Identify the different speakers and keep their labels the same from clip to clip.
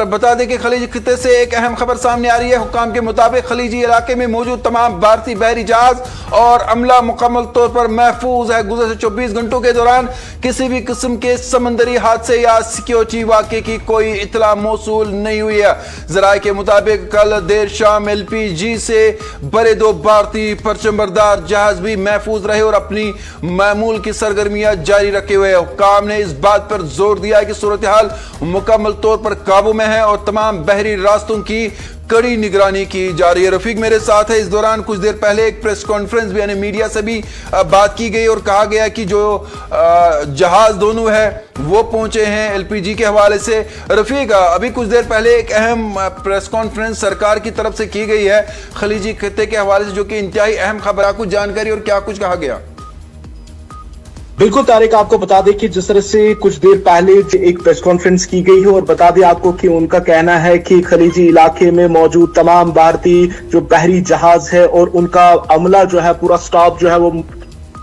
Speaker 1: اور بتا دیں کہ خلیجی خطے سے ایک اہم خبر سامنے آ رہی ہے۔ حکام کے مطابق خلیجی علاقے میں موجود تمام بھارتی بحری جہاز اور عملہ مکمل طور پر محفوظ ہے۔ گزشتہ 24 گھنٹوں کے دوران کسی بھی قسم کے سمندری حادثے یا سیکیورٹی واقعے کی کوئی اطلاع موصول نہیں ہوئی ہے۔ ذرائع کے مطابق کل دیر شام LPG سے بڑے 2 بھارتی پرچم بردار جہاز بھی محفوظ رہے اور اپنی معمول کی سرگرمیاں جاری رکھے ہوئے۔ حکام نے اس بات پر زور دیا ہے کہ صورتحال مکمل طور پر قابو میں ہے اور تمام بحری راستوں کی کڑی نگرانی کی جا رہی ہے۔ رفیق میرے ساتھ ہے۔ اس دوران کچھ دیر پہلے ایک پریس کانفرنس بھی یعنی میڈیا سے بھی بات کی گئی اور کہا گیا کہ جو جہاز دونوں ہے وہ پہنچے ہیں LPG کے حوالے سے۔ رفیق ابھی کچھ دیر پہلے ایک اہم پریس کانفرنس سرکار کی طرف سے کی گئی ہے خلیجی خطے کے حوالے سے، جو کہ انتہائی اہم خبر ہے۔ کچھ جانکاری اور کیا کچھ کہا گیا؟
Speaker 2: بالکل طارق، آپ کو بتا دیں کہ جس طرح سے کچھ دیر پہلے ایک پریس کانفرنس کی گئی ہے اور بتا دیں آپ کو کہ ان کا کہنا ہے کہ خلیجی علاقے میں موجود تمام بھارتی جو بحری جہاز ہے اور ان کا عملہ جو ہے پورا سٹاف جو ہے وہ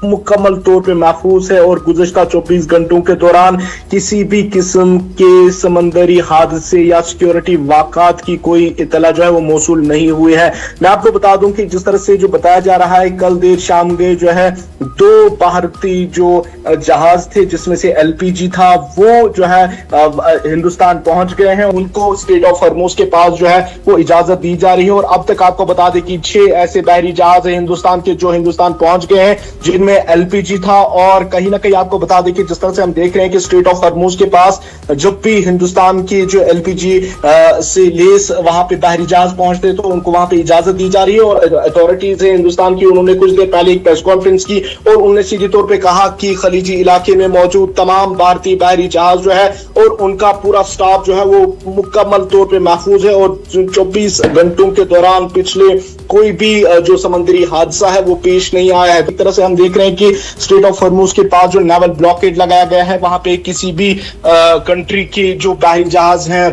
Speaker 2: مکمل طور پہ محفوظ ہے اور گزشتہ 24 گھنٹوں کے دوران کسی بھی قسم کے سمندری حادثے یا سیکیورٹی واقعات کی کوئی اطلاع جو ہے وہ موصول نہیں ہوئی ہے۔ میں آپ کو بتا دوں کہ جس طرح سے جو بتایا جا رہا ہے کل دیر شام گئے جو ہے 2 بھارتی جو جہاز تھے جس میں سے LPG تھا وہ جو ہے ہندوستان پہنچ گئے ہیں۔ ان کو اسٹریٹ آف ہرموز کے پاس جو ہے وہ اجازت دی جا رہی ہے اور اب تک آپ کو بتا دیں کہ 6 ایسے بحری جہاز ہیں ہندوستان کے جو ہندوستان پہنچ گئے ہیں جن میں LPG تھا۔ اور کہیں نہ کہیں آپ کو بتا دیں کہ جس طرح سے ہم دیکھ رہے ہیں کہ اسٹریٹ آف ہرموز کے پاس جب بھی ہندوستان کی جو LPG سے لیس وہاں پہ بحری جہاز پہنچتے تو ان کو وہاں پہ اجازت دی جا رہی ہے اور اتھارٹیز ہیں ہندوستان کی انہوں نے کچھ دیر پہلے ایک پریس کانفرنس کی اور انہوں نے سیدھی طور پہ کہا کہ خلیجی علاقے میں موجود تمام بھارتی بحری جہاز جو ہے اور ان کا پورا سٹاف جو ہے وہ مکمل طور پہ محفوظ ہے اور 24 گھنٹوں کے دوران پچھلے کوئی بھی جو سمندری حادثہ ہے وہ پیش نہیں آیا ہے۔ ایک طرح سے ہم دیکھ رہے ہیں کہ اسٹریٹ آف ہرموز کے پاس جو نیول بلاکیڈ لگایا گیا ہے وہاں پہ کسی بھی کنٹری کے جو بحری جہاز ہیں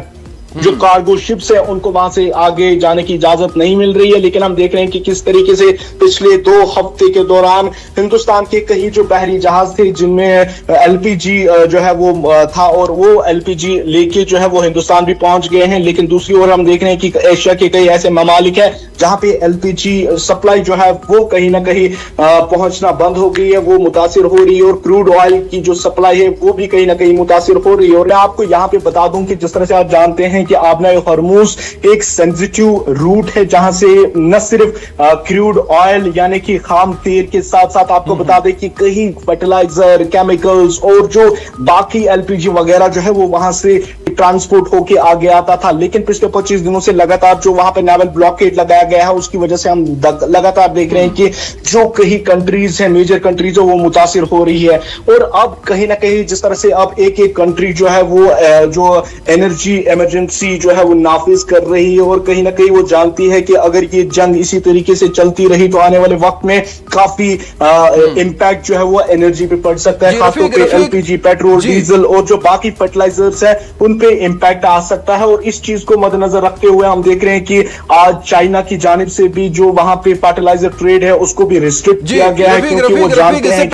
Speaker 2: جو کارگو شپس ہیں ان کو وہاں سے آگے جانے کی اجازت نہیں مل رہی ہے۔ لیکن ہم دیکھ رہے ہیں کہ کس طریقے سے پچھلے 2 ہفتے کے دوران ہندوستان کے کئی جو بحری جہاز تھے جن میں LPG جو ہے وہ تھا اور وہ LPG لے کے جو ہے وہ ہندوستان بھی پہنچ گئے ہیں۔ لیکن دوسری اور ہم دیکھ رہے ہیں کہ ایشیا کے کئی ایسے ممالک ہیں جہاں پہ LPG سپلائی جو ہے وہ کہیں نہ کہیں پہنچنا بند ہو گئی ہے، وہ متاثر ہو رہی ہے اور کروڈ آئل کی جو سپلائی ہے وہ بھی کہیں نہ کہیں متاثر ہو رہی ہے۔ اور میں آپ کو یہاں پہ بتا دوں کہ جس طرح سے آپ جانتے ہیں کہ آبنائے ہرموز ایک سینسیٹیو روٹ ہے جہاں سے نہ صرف کروڈ آئل یعنی کہ خام تیل کے ساتھ ساتھ آپ کو بتا دیں کہ کئی فرٹیلائزر، کیمیکلز اور جو باقی LPG وغیرہ جو ہے وہ وہاں سے ٹرانسپورٹ ہو کے آگے آتا تھا۔ لیکن پچھلے 25 دنوں سے لگاتار جو وہاں پہ نیول بلاکیڈ لگایا گیا ہے اس کی وجہ سے ہم لگاتار دیکھ رہے ہیں کہ جو کئی کنٹریز ہیں میجر کنٹریز وہ متاثر ہو رہی ہے اور اب کہیں نہ کہیں جس طرح سے اب ایک کنٹری جو ہے وہ جو انرجی ایمرجنسی جو ہے وہ نافذ کر رہی ہے اور کہیں نہ کہیں وہ جانتی ہے کہ اگر یہ جنگ اسی طریقے سے چلتی رہی تو آنے والے وقت میں کافی امپیکٹ جو ہے وہ انرجی پہ پڑ سکتا ہے، خاص طور پہ LPG، پیٹرول، ڈیزل اور جو باقی فرٹیلائزرز ہیں ان پہ امپیکٹ آ سکتا ہے۔ اور اس چیز کو مد نظر رکھتے ہوئے ہم دیکھ رہے ہیں کہ آج چائنا کی جانب سے بھی جو وہاں پہ فرٹیلائزر ٹریڈ ہے اس کو بھی ریسٹرکٹ کیا گیا ہے کیونکہ وہ جانتے ہیں